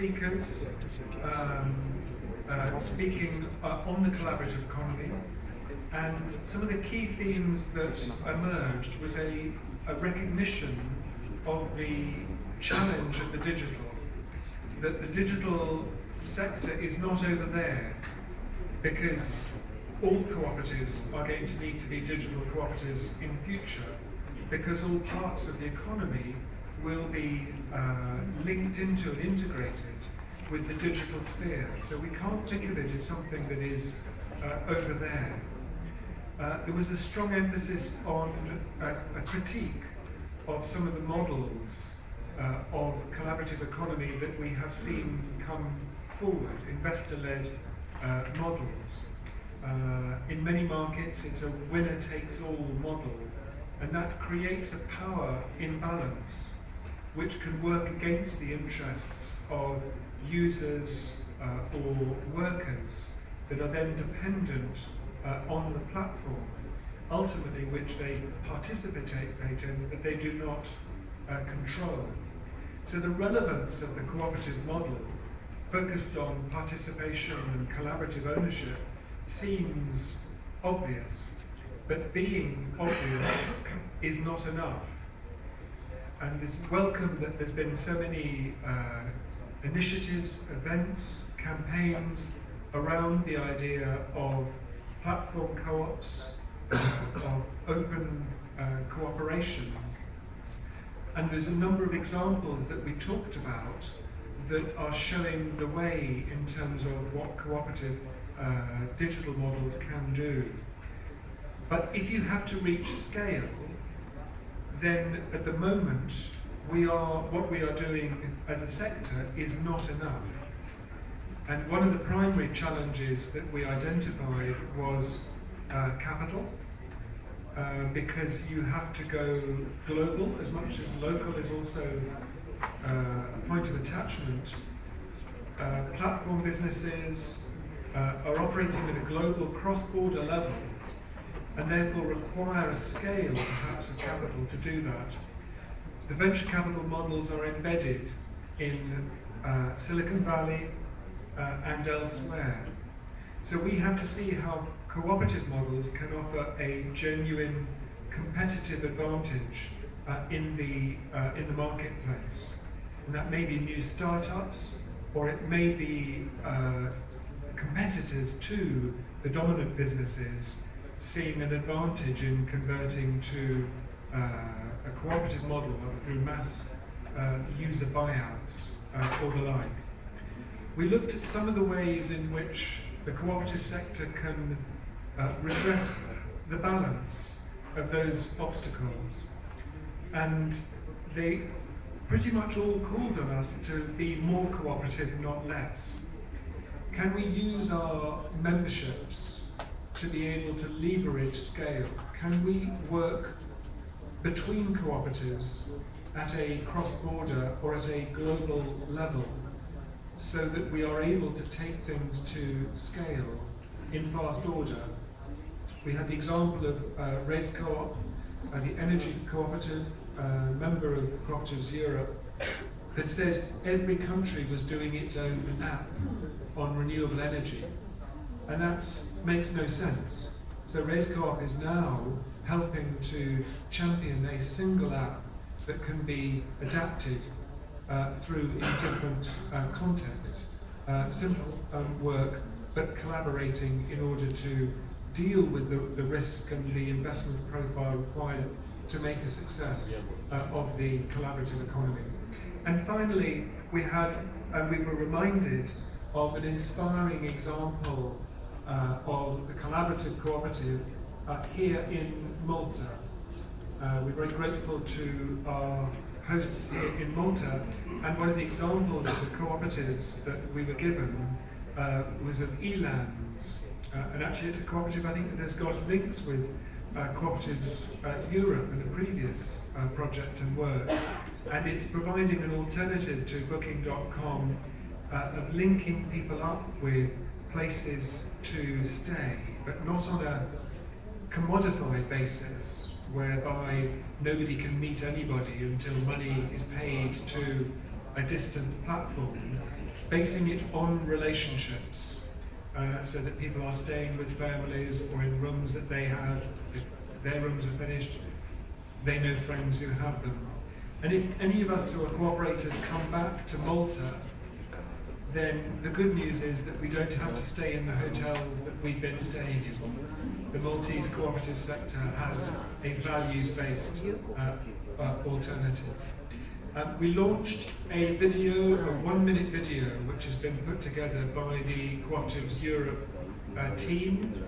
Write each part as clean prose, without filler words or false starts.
speakers speaking on the collaborative economy, and some of the key themes that emerged was a recognition of the challenge of the digital, that the digital sector is not over there, because all cooperatives are going to need to be digital cooperatives in future, because all parts of the economy will be linked into and integrated with the digital sphere. So we can't think of it as something that is over there. There was a strong emphasis on a critique of some of the models of collaborative economy that we have seen come forward, investor-led models. In many markets, it's a winner-takes-all model, and that creates a power imbalance which can work against the interests of users or workers that are then dependent on the platform, ultimately which they participate in, but they do not control. So the relevance of the cooperative model, focused on participation and collaborative ownership, seems obvious, but being obvious is not enough. And it's welcome that there's been so many initiatives, events, campaigns around the idea of platform co-ops, of open cooperation. And there's a number of examples that we talked about that are showing the way in terms of what cooperative digital models can do. But if you have to reach scale, then at the moment what we are doing as a sector is not enough. And one of the primary challenges that we identified was capital, because you have to go global as much as local is also a point of attachment. Platform businesses are operating at a global cross-border level, and therefore require a scale perhaps of capital to do that. The venture capital models are embedded in Silicon Valley and elsewhere. So we have to see how cooperative models can offer a genuine competitive advantage in the marketplace. And that may be new startups, or it may be competitors to the dominant businesses seeing an advantage in converting to a cooperative model through mass user buyouts or the like. We looked at some of the ways in which the cooperative sector can redress the balance of those obstacles, and they pretty much all called on us to be more cooperative, not less. Can we use our memberships to be able to leverage scale? Can we work between cooperatives at a cross-border or at a global level so that we are able to take things to scale in fast order? We had the example of Race Co-op, the energy cooperative, member of Cooperatives Europe, that says every country was doing its own app on renewable energy, and that makes no sense. So Race Co-op is now helping to champion a single app that can be adapted through in different contexts. Simple work, but collaborating in order to deal with the risk and the investment profile required to make a success of the collaborative economy. And finally, we were reminded of an inspiring example of the collaborative cooperative here in Malta. We're very grateful to our hosts here in Malta, and one of the examples of the cooperatives that we were given was of Elands. And actually it's a cooperative, I think, that has got links with Cooperatives Europe in a previous project and work. And it's providing an alternative to Booking.com of linking people up with places to stay, but not on a commodified basis, whereby nobody can meet anybody until money is paid to a distant platform. basing it on relationships, so that people are staying with families or in rooms that they have. If their rooms are finished, they know friends who have them. And if any of us who are cooperators come back to Malta, then the good news is that we don't have to stay in the hotels that we've been staying in. The Maltese cooperative sector has a values-based alternative. We launched a video, a 1-minute video, which has been put together by the Cooperatives Europe team.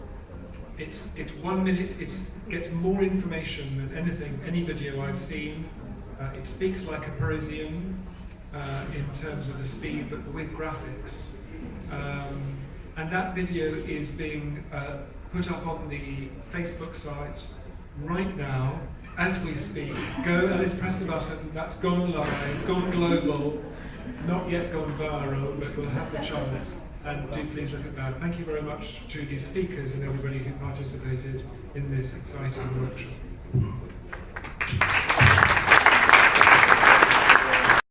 It's 1 minute, it gets more information than any video I've seen. It speaks like a Parisian in terms of the speed, but with graphics. And that video is being put up on the Facebook site right now, as we speak. Go, Alice, press the button. That's gone live, gone global, not yet gone viral, but we'll have the chance. And do please look at that. Thank you very much to the speakers and everybody who participated in this exciting workshop.